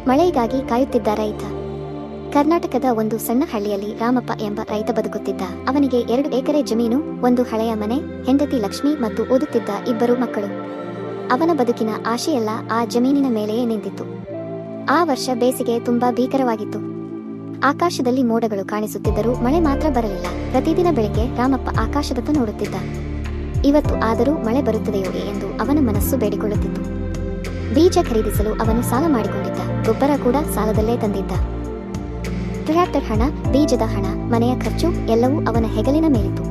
ಮಳೆಗಾಗಿ ಕಾಯುತ್ತಿದ್ದ ರೈತ. ಕರ್ನಾಟಕದ ಒಂದು ಸಣ್ಣ ಹಳ್ಳಿಯಲ್ಲಿ ರಾಮಪ್ಪ ಎಂಬ ರೈತ ಬದುಕುತ್ತಿದ್ದ. ಅವನಿಗೆ 2 ಎಕರೆ ಜಮೀನು, ಒಂದು ಹಳೆಯ ಮನೆ, ಹೆಂಡತಿ ಲಕ್ಷ್ಮಿ ಮತ್ತು ಓದುತ್ತಿದ್ದ 2 ಮಕ್ಕಳು. ಅವನ ಬದುಕಿನ ಆಶೆಯೆಲ್ಲ ಆ ಜಮೀನಿನ ಮೇಲೆಯೇ ನಿಂತಿತ್ತು. ಆ ವರ್ಷ ಬೇಸಿಗೆ ತುಂಬಾ ಭೀಕರವಾಗಿತ್ತು. ಆಕಾಶದಲ್ಲಿ ಮೋಡಗಳು ಕಾಣಿಸುತ್ತಿದ್ದರೂ ಮಳೆ ಮಾತ್ರ ಬರಲಿಲ್ಲ. ಪ್ರತಿದಿನ ಬೆಳಿಗ್ಗೆ ರಾಮಪ್ಪ ಆಕಾಶದತ್ತ ನೋಡುತ್ತಿದ್ದ. ಇವತ್ತು ಆದರೂ ಮಳೆ ಬರುತ್ತದೆಯೋ ಎಂದು ಅವನ ಮನಸ್ಸು ಬೇಡಿಕೊಳ್ಳುತ್ತಿತ್ತು. ಬೀಜ ಖರೀದಿಸಲು ಅವನು ಸಾಲ ಮಾಡಿಕೊಂಡಿದ್ದ. ಗೊಬ್ಬರ ಕೂಡ ಸಾಲದಲ್ಲೇ ತಂದಿದ್ದ. ಟ್ರ್ಯಾಕ್ಟರ್ ಹಣ, ಬೀಜದ ಹಣ, ಮನೆಯ ಖರ್ಚು ಎಲ್ಲವೂ ಅವನ ಹೆಗಲಿನ ಮೇಲಿತ್ತು.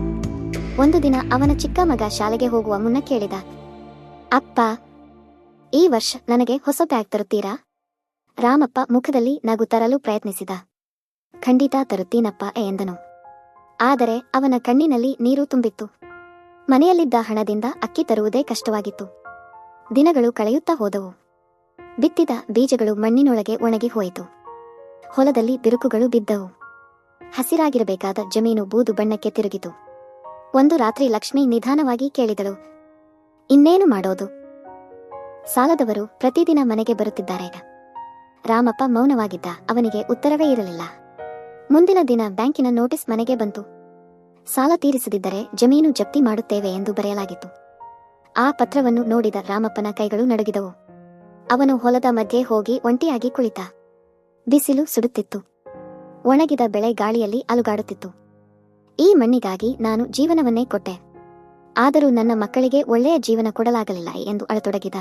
ಒಂದು ದಿನ ಅವನ ಚಿಕ್ಕ ಮಗ ಶಾಲೆಗೆ ಹೋಗುವ ಮುನ್ನ ಕೇಳಿದ, ಅಪ್ಪ, ಈ ವರ್ಷ ನನಗೆ ಹೊಸ ಬ್ಯಾಗ್ ತರುತ್ತೀರಾ? ರಾಮಪ್ಪ ಮುಖದಲ್ಲಿ ನಗು ತರಲು ಪ್ರಯತ್ನಿಸಿದ. ಖಂಡಿತ ತರುತ್ತೀನಪ್ಪ ಎಂದನು. ಆದರೆ ಅವನ ಕಣ್ಣಿನಲ್ಲಿ ನೀರು ತುಂಬಿತ್ತು. ಮನೆಯಲ್ಲಿದ್ದ ಹಣದಿಂದ ಅಕ್ಕಿ ತರುವುದೇ ಕಷ್ಟವಾಗಿತ್ತು. ದಿನಗಳು ಕಳೆಯುತ್ತಾ ಹೋದವು. ಬಿತ್ತಿದ ಬೀಜಗಳು ಮಣ್ಣಿನೊಳಗೆ ಒಣಗಿ ಹೋಯಿತು. ಹೊಲದಲ್ಲಿ ಬಿರುಕುಗಳು ಬಿದ್ದವು. ಹಸಿರಾಗಿರಬೇಕಾದ ಜಮೀನು ಬೂದು ಬಣ್ಣಕ್ಕೆ ತಿರುಗಿತು. ಒಂದು ರಾತ್ರಿ ಲಕ್ಷ್ಮಿ ನಿಧಾನವಾಗಿ ಕೇಳಿದಳು, ಇನ್ನೇನು ಮಾಡೋದು? ಸಾಲದವರು ಪ್ರತಿದಿನ ಮನೆಗೆ ಬರುತ್ತಿದ್ದಾರೆ. ರಾಮಪ್ಪ ಮೌನವಾಗಿದ್ದ. ಅವನಿಗೆ ಉತ್ತರವೇ ಇರಲಿಲ್ಲ. ಮುಂದಿನ ದಿನ ಬ್ಯಾಂಕಿನ ನೋಟಿಸ್ ಮನೆಗೆ ಬಂತು. ಸಾಲ ತೀರಿಸದಿದ್ದರೆ ಜಮೀನು ಜಪ್ತಿ ಮಾಡುತ್ತೇವೆ ಎಂದು ಬರೆಯಲಾಗಿತ್ತು. ಆ ಪತ್ರವನ್ನು ನೋಡಿದ ರಾಮಪ್ಪನ ಕೈಗಳು ನಡುಗಿದವು. ಅವನು ಹೊಲದ ಮಧ್ಯೆ ಹೋಗಿ ಒಂಟಿಯಾಗಿ ಕುಳಿತ. ಬಿಸಿಲು ಸುಡುತ್ತಿತ್ತು. ಒಣಗಿದ ಬೆಳೆ ಗಾಳಿಯಲ್ಲಿ ಅಲುಗಾಡುತ್ತಿತ್ತು. ಈ ಮಣ್ಣಿಗಾಗಿ ನಾನು ಜೀವನವನ್ನೇ ಕೊಟ್ಟೆ. ಆದರೂ ನನ್ನ ಮಕ್ಕಳಿಗೆ ಒಳ್ಳೆಯ ಜೀವನ ಕೊಡಲಾಗಲಿಲ್ಲ ಎಂದು ಅಳತೊಡಗಿದ.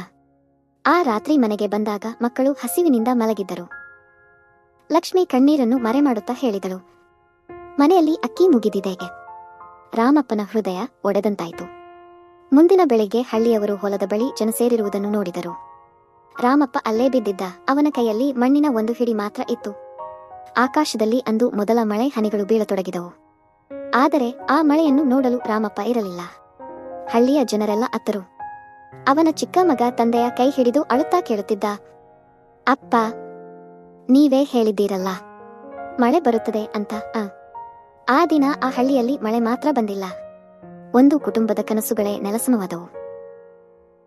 ಆ ರಾತ್ರಿ ಮನೆಗೆ ಬಂದಾಗ ಮಕ್ಕಳು ಹಸಿವಿನಿಂದ ಮಲಗಿದ್ದರು. ಲಕ್ಷ್ಮಿ ಕಣ್ಣೀರನ್ನು ಮರೆಮಾಡುತ್ತಾ ಹೇಳಿದಳು, ಮನೆಯಲ್ಲಿ ಅಕ್ಕಿ ಮುಗಿದಿದೆ. ರಾಮಪ್ಪನ ಹೃದಯ ಒಡೆದಂತಾಯಿತು. ಮುಂದಿನ ಬೆಳಿಗ್ಗೆ ಹಳ್ಳಿಯವರು ಹೊಲದ ಬಳಿ ಜನಸೇರಿರುವುದನ್ನು ನೋಡಿದರು. ರಾಮಪ್ಪ ಅಲ್ಲೇ ಬಿದ್ದಿದ್ದ. ಅವನ ಕೈಯಲ್ಲಿ ಮಣ್ಣಿನ ಒಂದು ಹಿಡಿ ಮಾತ್ರ ಇತ್ತು. ಆಕಾಶದಲ್ಲಿ ಅಂದು ಮೊದಲ ಮಳೆ ಹನಿಗಳು ಬೀಳತೊಡಗಿದವು. ಆದರೆ ಆ ಮಳೆಯನ್ನು ನೋಡಲು ರಾಮಪ್ಪ ಇರಲಿಲ್ಲ. ಹಳ್ಳಿಯ ಜನರೆಲ್ಲ ಅತ್ತರು. ಅವನ ಚಿಕ್ಕ ಮಗ ತಂದೆಯ ಕೈ ಹಿಡಿದು ಅಳುತ್ತಾ ಕೇಳುತ್ತಿದ್ದ, ಅಪ್ಪ, ನೀವೇ ಹೇಳಿದ್ದೀರಲ್ಲ ಮಳೆ ಬರುತ್ತದೆ ಅಂತ. ಆ ದಿನ ಆ ಹಳ್ಳಿಯಲ್ಲಿ ಮಳೆ ಮಾತ್ರ ಬಂದಿಲ್ಲ. ಒಂದು ಕುಟುಂಬದ ಕನಸುಗಳೇ ನೆಲಸಮವಾದವು.